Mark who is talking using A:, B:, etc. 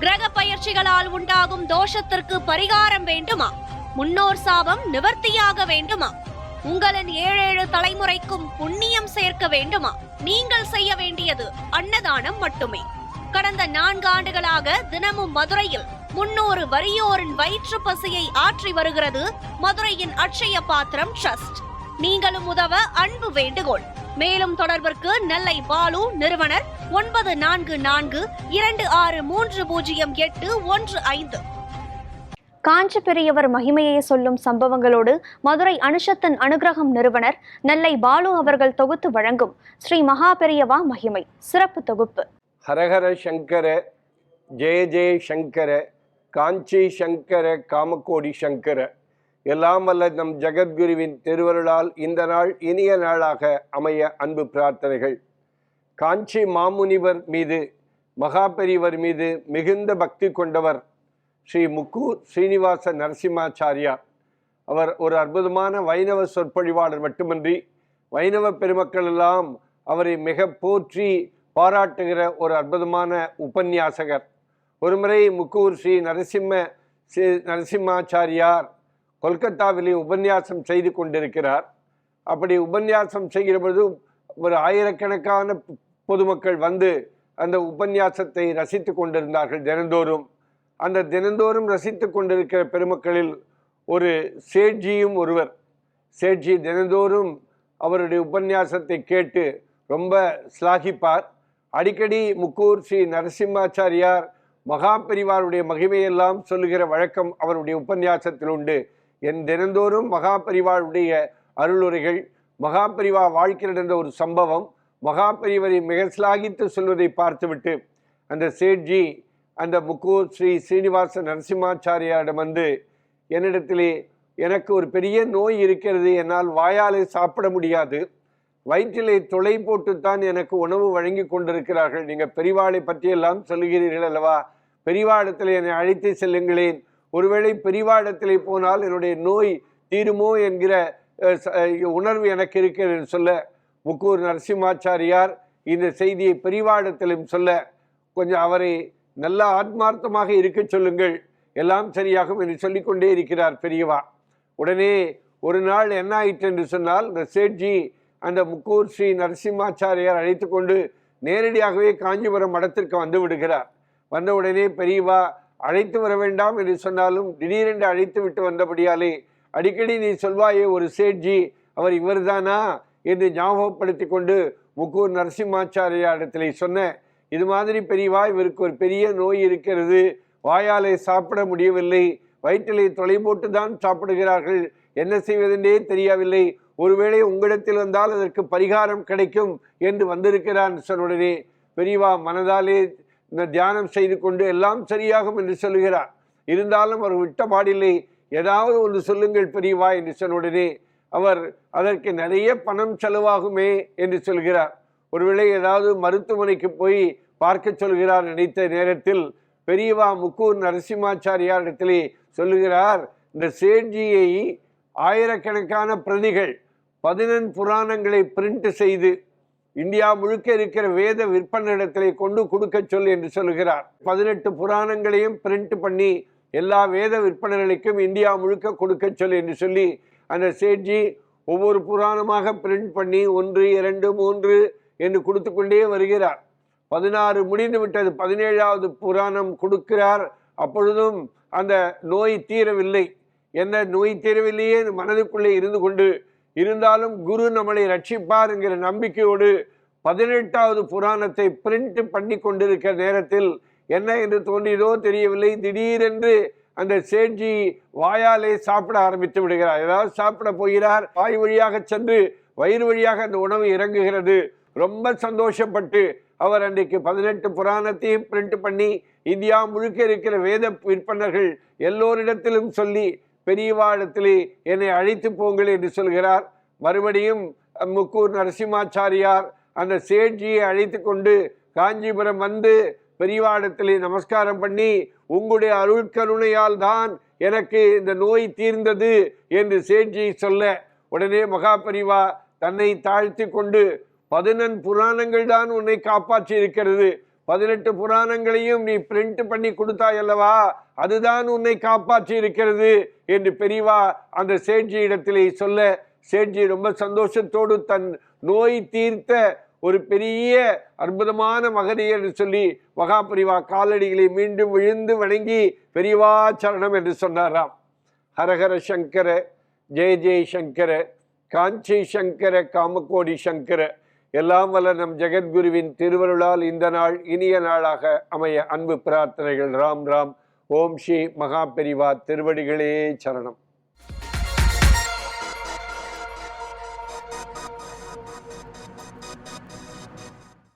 A: கிரக பயிற்சிகளால் உண்டாகும் தோஷத்திற்கு பரிகாரம் வேண்டுமா? முன்னோர் சாபம் நிவர்த்தியாக வேண்டுமா? உங்களின் 7 தலைமுறைக்கும் புண்ணியம் சேர்க்க வேண்டுமா? நீங்கள் செய்ய வேண்டியது அன்னதானம் மட்டுமே. கடந்த 4 ஆண்டுகளாக தினமும் மதுரையில் 300 வறியோரின் வயிற்று பசியை ஆற்றி வருகிறது மதுரையின் அட்சய பாத்திரம் ட்ரஸ்ட். நீங்களும் உதவ அன்பு வேண்டுகோள். மேலும் தொடர்பிற்கு நெல்லை பாலு, நிறுவனர் 9442630815.
B: காஞ்சி பெரியவர் மகிமையை சொல்லும் சம்பவங்களோடு மதுரை அனுஷத்தின் அனுகிரகம் நிறுவனர் நெல்லை பாலு அவர்கள் தொகுத்து வழங்கும் ஸ்ரீ மகா பெரியவா மகிமை சிறப்பு தொகுப்பு.
C: ஹரஹர சங்கர, ஜெய ஜெய சங்கர, காஞ்சி சங்கர, காமக்கோடி சங்கர. எல்லாம் வல்ல நம் ஜெகத்குருவின் திருவருளால் இந்த நாள் இனிய நாளாக அமைய அன்பு பிரார்த்தனைகள். காஞ்சி மாமுனிவர் மீது, மகா பெரியவர் மீது மிகுந்த பக்தி கொண்டவர் ஸ்ரீ முக்கூர் ஸ்ரீனிவாச நரசிம்மாச்சாரியார். அவர் ஒரு அற்புதமான வைணவ சொற்பொழிவாளர் மட்டுமின்றி வைணவ பெருமக்கள் எல்லாம் அவரை மிக போற்றி பாராட்டுகிற ஒரு அற்புதமான உபன்யாசகர். ஒருமுறை முக்கூர் ஸ்ரீ நரசிம்மாச்சாரியார் கொல்கத்தாவிலே உபன்யாசம் செய்து கொண்டிருக்கிறார். அப்படி உபன்யாசம் செய்கிற பொழுது ஒரு ஆயிரக்கணக்கான பொதுமக்கள் வந்து அந்த உபன்யாசத்தை ரசித்து கொண்டிருந்தார்கள் தினந்தோறும். அந்த தினந்தோறும் ரசித்து கொண்டிருக்கிற பெருமக்களில் ஒரு சேட்ஜியும் ஒருவர். சேட்ஜி தினந்தோறும் அவருடைய உபன்யாசத்தை கேட்டு ரொம்ப ஸ்லாகிப்பார். அடிக்கடி முக்கூர் ஸ்ரீ நரசிம்மாச்சாரியார் மகா பெரிவாருடைய மகிமையெல்லாம் சொல்லுகிற வழக்கம் அவருடைய உபன்யாசத்தில் உண்டு. என் தினந்தோறும் மகா பெரிவாருடைய அருளுரைகள், மகா பெரிவா வாழ்க்கையில் நடந்த ஒரு சம்பவம், மகா பெரிவரை மிக ஸ்லாகித்து சொல்வதை பார்த்துவிட்டு அந்த சேட்ஜி அந்த முக்கூர் ஸ்ரீ ஸ்ரீனிவாச நரசிம்மாச்சாரியாரிடம் வந்து, என்னிடத்திலே எனக்கு ஒரு பெரிய நோய் இருக்கிறது, என்னால் வாயாலே சாப்பிட முடியாது, வயிற்றிலே துளை போட்டுத்தான் எனக்கு உணவு வழங்கி கொண்டிருக்கிறார்கள், நீங்கள் பெரிவாளை பற்றியெல்லாம் சொல்லுகிறீர்கள் அல்லவா, பெரிவாடத்தில் என்னை அழைத்து செல்லுங்களேன், ஒருவேளை பெரிவாடத்திலே போனால் என்னுடைய நோய் தீருமோ என்கிற உணர்வு எனக்கு இருக்கிறது சொல்ல, முக்கூர் நரசிம்மாச்சாரியார் இந்த செய்தியை பெரிவாடத்திலும் சொல்ல, கொஞ்சம் அவரை நல்ல ஆத்மார்த்தமாக இருக்க சொல்லுங்கள், எல்லாம் சரியாகும் என்று சொல்லிக்கொண்டே இருக்கிறார் பெரியவா. உடனே ஒரு நாள் என்ன ஆயிற்று என்று சொன்னால், இந்த சேட்ஜி அந்த முக்கூர் ஸ்ரீ நரசிம்மாச்சாரியார் அழைத்து கொண்டு நேரடியாகவே காஞ்சிபுரம் மடத்திற்கு வந்து விடுகிறார். வந்த உடனே பெரியவா அழைத்து வர வேண்டாம் என்று சொன்னாலும் திடீரென்று அழைத்து விட்டு வந்தபடியாலே, அடிக்கடி நீ சொல்வாயே ஒரு சேட்ஜி, அவர் இவர்தானா என்று ஞாபகப்படுத்தி கொண்டு முக்கூர் நரசிம்மாச்சாரியாரிடத்திலே சொன்ன, இது மாதிரி பெரியவா, இவருக்கு ஒரு பெரிய நோய் இருக்கிறது, வாயாலே சாப்பிட முடியவில்லை, வயிற்றிலே தொலை போட்டு தான் சாப்பிடுகிறார்கள், என்ன செய்வதென்றே தெரியவில்லை, ஒருவேளை உங்களிடத்தில் வந்தால் அதற்கு பரிகாரம் கிடைக்கும் என்று வந்திருக்கிறான் சொன்னுடனே பெரியவா மனதாலே தியானம் செய்து கொண்டு எல்லாம் சரியாகும் என்று சொல்லுகிறார். இருந்தாலும் அவர் விட்ட பாடில்லை, ஏதாவது ஒன்று சொல்லுங்கள் பெரியவா என்று சொன்னுடனே அவர் அதற்கு நிறைய பணம் செலவாகுமே என்று சொல்கிறார். ஒருவேளை ஏதாவது மருத்துவமனைக்கு போய் பார்க்க சொல்கிறார் நினைத்த நேரத்தில் பெரியவா முக்கூர் நரசிம்மாச்சாரியாரிடத்திலே சொல்லுகிறார், இந்த சேட்ஜியை ஆயிரக்கணக்கான பிரதிகள் 14 புராணங்களை பிரிண்ட் செய்து இந்தியா முழுக்க இருக்கிற வேத விற்பனையிடத்திலே கொண்டு கொடுக்க சொல் என்று சொல்லுகிறார். 18 புராணங்களையும் பிரிண்ட் பண்ணி எல்லா வேத விற்பனைகளுக்கும் இந்தியா முழுக்க கொடுக்க சொல் என்று சொல்லி அந்த சேட்ஜி ஒவ்வொரு புராணமாக பிரிண்ட் பண்ணி 1, 2, 3 என்று கொடுத்து கொண்டே வருகிறார். 16 முடிந்து விட்டது, 17வது புராணம் கொடுக்கிறார். அப்பொழுதும் அந்த நோய் தீரவில்லை. என்ன நோய் தீரவில்லையே மனதுக்குள்ளே இருந்து கொண்டு, இருந்தாலும் குரு நம்மளை ரட்சிப்பார் என்கிற நம்பிக்கையோடு 18வது புராணத்தை பிரிண்ட் பண்ணி கொண்டிருக்கிற நேரத்தில் என்ன என்று தோன்றியதோ தெரியவில்லை, திடீரென்று அந்த சேட்ஜி வாயாலே சாப்பிட ஆரம்பித்து விடுகிறார். ஏதாவது சாப்பிட போகிறார், வாய் வழியாக சென்று வயிறு வழியாக அந்த உணவு இறங்குகிறது. ரொம்ப சந்தோஷப்பட்டு அவர் அன்றைக்கு 18 புராணத்தையும் பிரிண்ட் பண்ணி இந்தியா முழுக்க இருக்கிற வேத விற்பனர்கள் எல்லோரிடத்திலும் சொல்லி பெரியவாடத்திலே என்னை அழைத்து போங்கள் என்று சொல்கிறார். மறுபடியும் முக்கூர் நரசிம்மாச்சாரியார் அந்த சேட்ஜியை அழைத்து கொண்டு காஞ்சிபுரம் வந்து பெரியவாடத்திலே நமஸ்காரம் பண்ணி, உங்களுடைய அருள் கருணையால் தான் எனக்கு இந்த நோய் தீர்ந்தது என்று சேட்ஜி சொல்ல, உடனே மகா பெரியவா தன்னை தாழ்த்தி கொண்டு, 14 புராணங்கள் தான் உன்னை காப்பாற்றி இருக்கிறது, 18 புராணங்களையும் நீ பிரிண்ட் பண்ணி கொடுத்தாய் அல்லவா, அதுதான் உன்னை காப்பாற்றி இருக்கிறது என்று பெரியவா அந்த சேட்ஜி இடத்திலே சொல்ல, சேட்ஜி ரொம்ப சந்தோஷத்தோடு தன் நோய் தீர்த்த ஒரு பெரிய அற்புதமான மகதி என்று சொல்லி மகாபெரிவா காலடிகளை மீண்டும் விழுந்து வணங்கி பெரியவா சரணம் என்று சொன்னாராம். ஹரஹர சங்கர, ஜெய ஜெய சங்கர, காஞ்சி சங்கர, காமகோடி சங்கர. எல்லாம் வல்ல நம் ஜெகத்குருவின் திருவருளால் இந்த நாள் இனிய நாளாக அமைய அன்பு பிரார்த்தனைகள். ராம் ராம். ஓம் ஸ்ரீ மகாபெரிவா திருவடிகளே சரணம்.